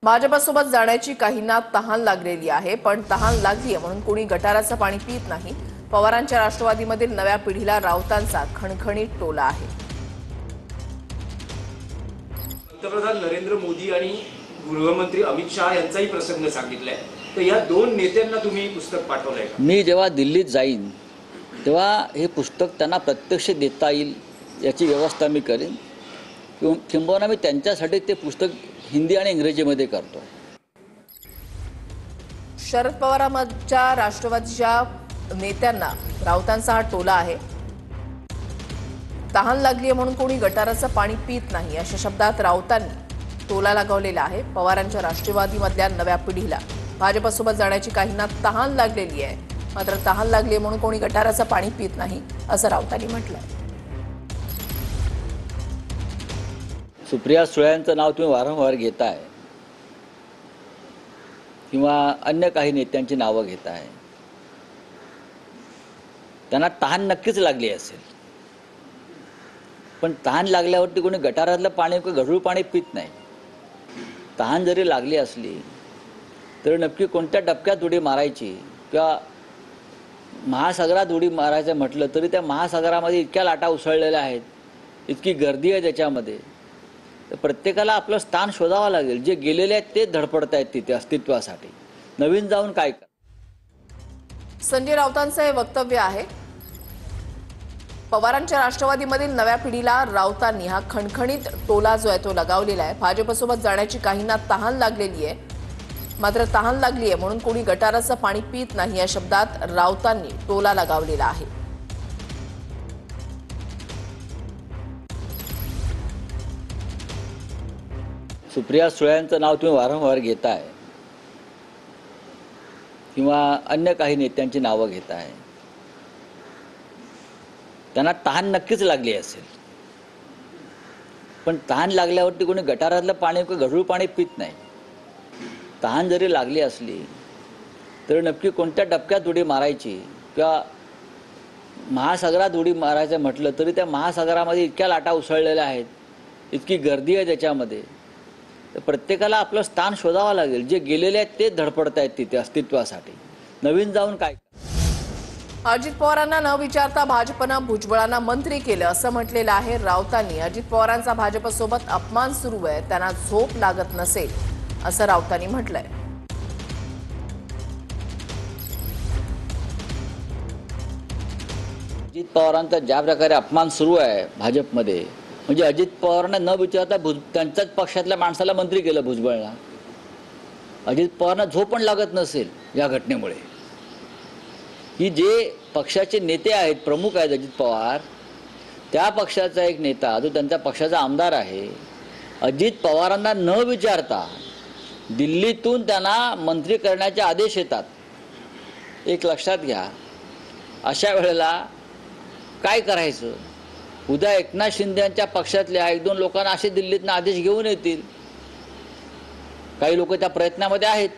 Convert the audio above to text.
भाजपसोबत जाण्याची काहींना तहान लागलेली आहे, पण तहान लागलीये म्हणून कोणी गटाराचं पाणी पित नाही। पवारांच्या राष्ट्रवादीमधील नव्या पिढीला राऊतांचा खणखणीत टोला आहे। पंतप्रधान नरेंद्र मोदी आणि गृहमंत्री अमित शहा यांचाही प्रसंग सांगितलाय, तर या दोन नेत्यांना तुम्ही पुस्तक पाठवलंय का? मी जेव्हा दिल्लीत जाईन तेव्हा हे पुस्तक त्यांना प्रत्यक्ष देता येईल याची व्यवस्था मी करेन। किंबहुना मी त्यांच्यासाठी ते पुस्तक हिंदी आणि इंग्रजीमध्ये करतो। शरद पवारांच्या राष्ट्रवादीच्या नेत्यांना राऊतांचा हा टोला आहे। तहान लागलीये म्हणून कोणी गटाराचं पाणी पित नाही अशा शब्दात राऊतांनी टोला लगावलेला आहे। पवारांच्या राष्ट्रवादीमधल्या नव्या पिढीला भाजपसोबत जाण्याची काहींना तहान लागलेली आहे, मात्र तहान लागलीये म्हणून कोणी गटाराचं पाणी पित नाही असं राऊतांनी म्हटलंय। सुप्रिया सुळेंचं नाव तुम्ही वारंवार घेताय किंवा अन्य काही नेत्यांची नावं घेताय। त्यांना तहान नक्कीच लागली असेल, पण तहान लागल्यावरती कोणी गटारातलं पाणी किंवा गढूळ पाणी पित नाही। तहान जरी लागली असली तर नक्की कोणत्या डबक्यात उडी मारायची किंवा महासागरात उडी मारायचं म्हटलं तरी त्या महासागरामध्ये इतक्या लाटा उसळलेल्या आहेत, इतकी गर्दी आहे त्याच्यामध्ये, तर प्रत्येकाला आपलं स्थान शोधावं लागेल। जे गेलेले आहेत ते धडपडत आहेत तिथे अस्तित्वासाठी, नवीन जाऊन काय कर। संजय राऊतांचं हे वक्तव्य आहे। पवारांच्या राष्ट्रवादीमधील नव्या पिढीला राऊतांनी हा खणखणीत टोला जो आहे तो लगावलेला आहे। भाजपसोबत जाण्याची काहींना तहान लागलेली आहे, मात्र तहान लागलीये म्हणून कोणी गटाराचं पाणी पित नाही या शब्दात राऊतांनी टोला लगावलेला आहे। सुप्रिया सुळेंचं नाव तुम्ही वारंवार घेताय किंवा अन्य काही नेत्यांची नावं घेताय। त्यांना तहान नक्कीच लागली असेल, पण तहान लागल्यावरती कोणी गटारातलं पाणी किंवा गढूळ पाणी पित नाही। तहान जरी लागली असली तर नक्की कोणत्या डबक्यात उडी मारायची किंवा महासागरात उडी मारायचं म्हटलं तरी त्या महासागरामध्ये इतक्या लाटा उसळलेल्या आहेत, इतकी गर्दी आहे त्याच्यामध्ये, तर प्रत्येकाला आपलं स्थान शोधावं लागेल। जे गेलेले आहेत ते धडपडत आहेत तिथे अस्तित्वासाठी, नवीन जाऊन काय कर। अजित पवारांना न विचारता भाजपनं भुजबळांना मंत्री केलं असं म्हटलेलं आहे राऊतांनी। अजित पवारांचा भाजपसोबत अपमान सुरू आहे, त्यांना झोप लागत नसेल असं राऊतांनी म्हटलंय। अजित पवारांचा ज्या प्रकारे अपमान सुरू आहे भाजपमध्ये, म्हणजे अजित पवारांना न विचारता त्यांच्याच पक्षातल्या माणसाला मंत्री केलं भुजबळला। अजित पवारांना झोप पण लागत नसेल या घटनेमुळे। ही जे पक्षाचे नेते आहेत, प्रमुख आहेत अजित पवार, त्या पक्षाचा एक नेता जो त्यांच्या पक्षाचा आमदार आहे, अजित पवारांना न विचारता दिल्लीतून त्यांना मंत्री करण्याचे आदेश येतात। एक लक्षात घ्या, अशा वेळेला काय करायचं? उद्या एकनाथ शिंदे यांच्या पक्षातल्या एक दोन लोकांना असे दिल्लीतनं आदेश घेऊन येतील। काही लोक त्या प्रयत्नामध्ये आहेत।